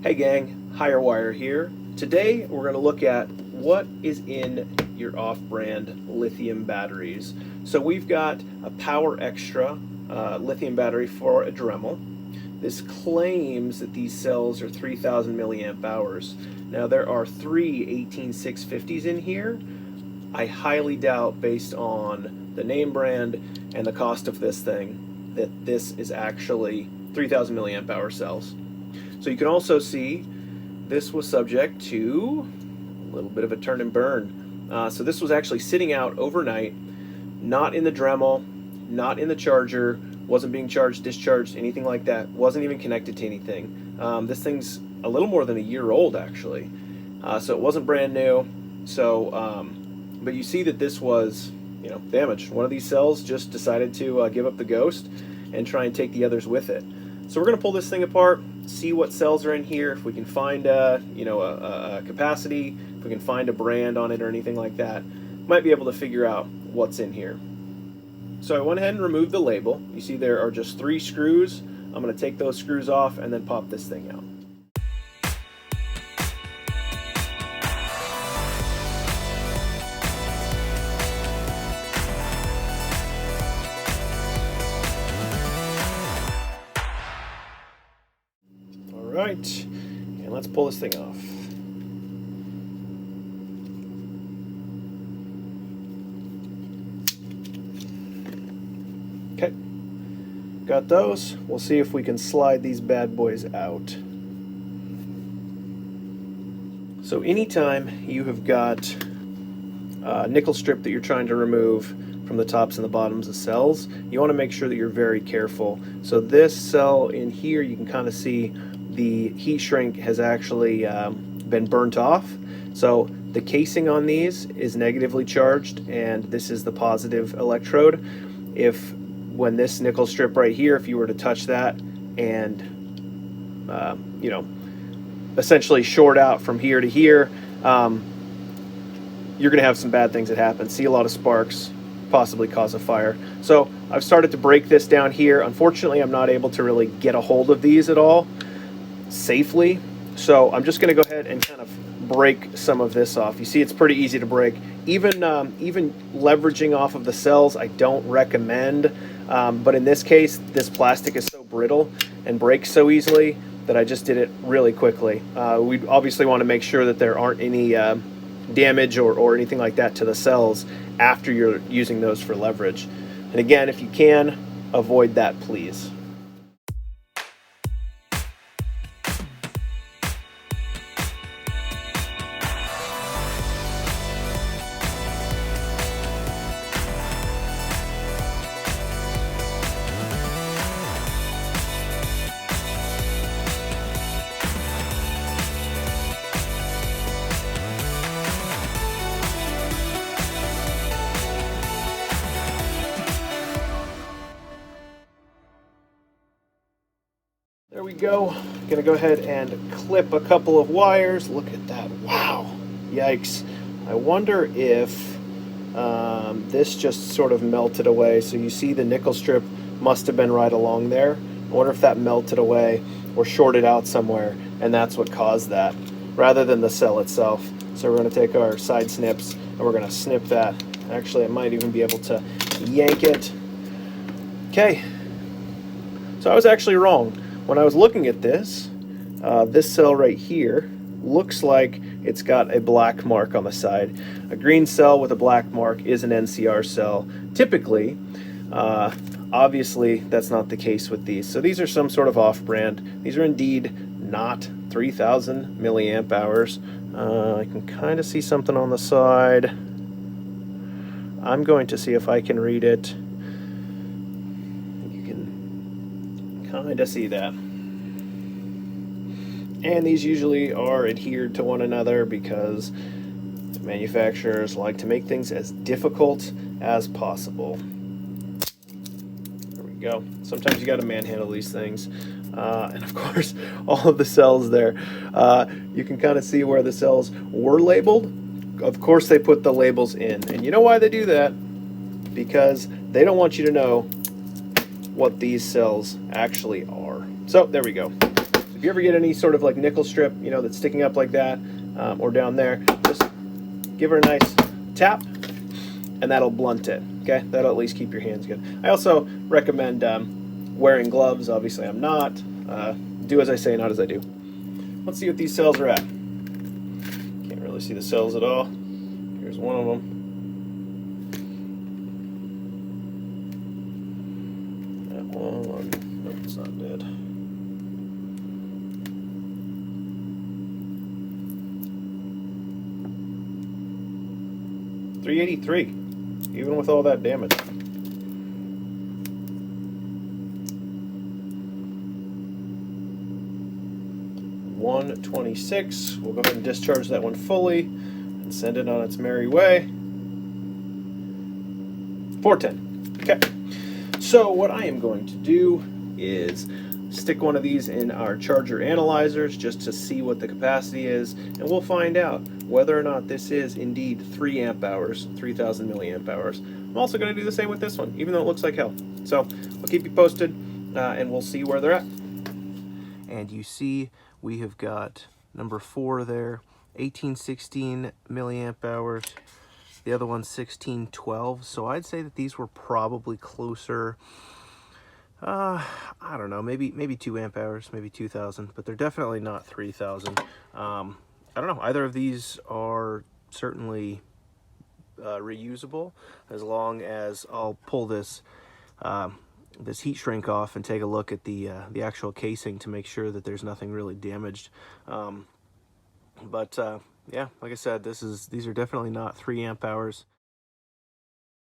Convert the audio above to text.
Hey gang, Higher Wire here. Today we're going to look at what is in your off-brand lithium batteries. So we've got a Power Extra lithium battery for a Dremel. This claims that these cells are 3,000 milliamp hours. Now there are three 18650s in here. I highly doubt, based on the name brand and the cost of this thing, that this is actually 3,000 milliamp hour cells. So you can also see this was subject to a little bit of a turn and burn. So this was actually sitting out overnight, not in the Dremel, not in the charger, wasn't being charged, discharged, anything like that, wasn't even connected to anything. This thing's a little more than a year old actually, so it wasn't brand new. So, but you see that this was, damaged. One of these cells just decided to give up the ghost and try and take the others with it. So we're going to pull this thing apart, see what cells are in here, if we can find a capacity, if we can find a brand on it or anything like that. Might be able to figure out what's in here. So I went ahead and removed the label. You see there are just 3 screws. I'm going to take those screws off and then pop this thing out. Right, and let's pull this thing off. Okay, got those. We'll see if we can slide these bad boys out. So anytime you have got a nickel strip that you're trying to remove from the tops and the bottoms of cells, you want to make sure that you're very careful. So this cell in here, you can kind of see the heat shrink has actually been burnt off. So the casing on these is negatively charged and this is the positive electrode. If when this nickel strip right here, if you were to touch that and essentially short out from here to here, you're gonna have some bad things that happen. See a lot of sparks, possibly cause a fire. So I've started to break this down here. Unfortunately, I'm not able to really get a hold of these at all safely, so I'm just going to go ahead and kind of break some of this off. You see, it's pretty easy to break. Even leveraging off of the cells, I don't recommend, but in this case, this plastic is so brittle and breaks so easily that I just did it really quickly. We obviously want to make sure that there aren't any damage or anything like that to the cells after you're using those for leverage. And again, if you can, avoid that, please. There we go. Gonna go ahead and clip a couple of wires. Look at that. Wow. Yikes. I wonder if this just sort of melted away. So you see the nickel strip must have been right along there. I wonder if that melted away or shorted out somewhere, and that's what caused that, rather than the cell itself. So we're gonna take our side snips and we're gonna snip that. Actually, I might even be able to yank it. Okay. So I was actually wrong. When I was looking at this, this cell right here looks like it's got a black mark on the side. A green cell with a black mark is an NCR cell. Typically, obviously that's not the case with these. So these are some sort of off-brand. These are indeed not 3,000 milliamp hours. I can kind of see something on the side. I'm going to see if I can read it. Kind of see that. And these usually are adhered to one another because manufacturers like to make things as difficult as possible. There we go. Sometimes you got to manhandle these things. And of course, all of the cells there. You can kind of see where the cells were labeled. Of course, they put the labels in. And you know why they do that? Because they don't want you to know what these cells actually are. So there we go. So if you ever get any sort of like nickel strip, you know, that's sticking up like that, or down there, just give her a nice tap, and that'll blunt it. Okay, that'll at least keep your hands good. I also recommend wearing gloves. Obviously, I'm not. Do as I say, not as I do. Let's see what these cells are at. Can't really see the cells at all. Here's one of them. That one. Nope, it's not dead. $383, even with all that damage. $126. We'll go ahead and discharge that one fully and send it on its merry way. $410. Okay. So what I am going to do is stick one of these in our charger analyzers just to see what the capacity is, and we'll find out whether or not this is indeed 3 amp hours, 3000 milliamp hours. I'm also going to do the same with this one, even though it looks like hell. So I'll keep you posted, and we'll see where they're at. And you see we have got number 4 there, 1816 milliamp hours. The other one's 1612. So I'd say that these were probably closer. I don't know, maybe 2 amp hours, maybe 2000, but they're definitely not 3000. I don't know, either of these are certainly reusable, as long as I'll pull this this heat shrink off and take a look at the actual casing to make sure that there's nothing really damaged. Yeah, like I said, these are definitely not 3 amp hours.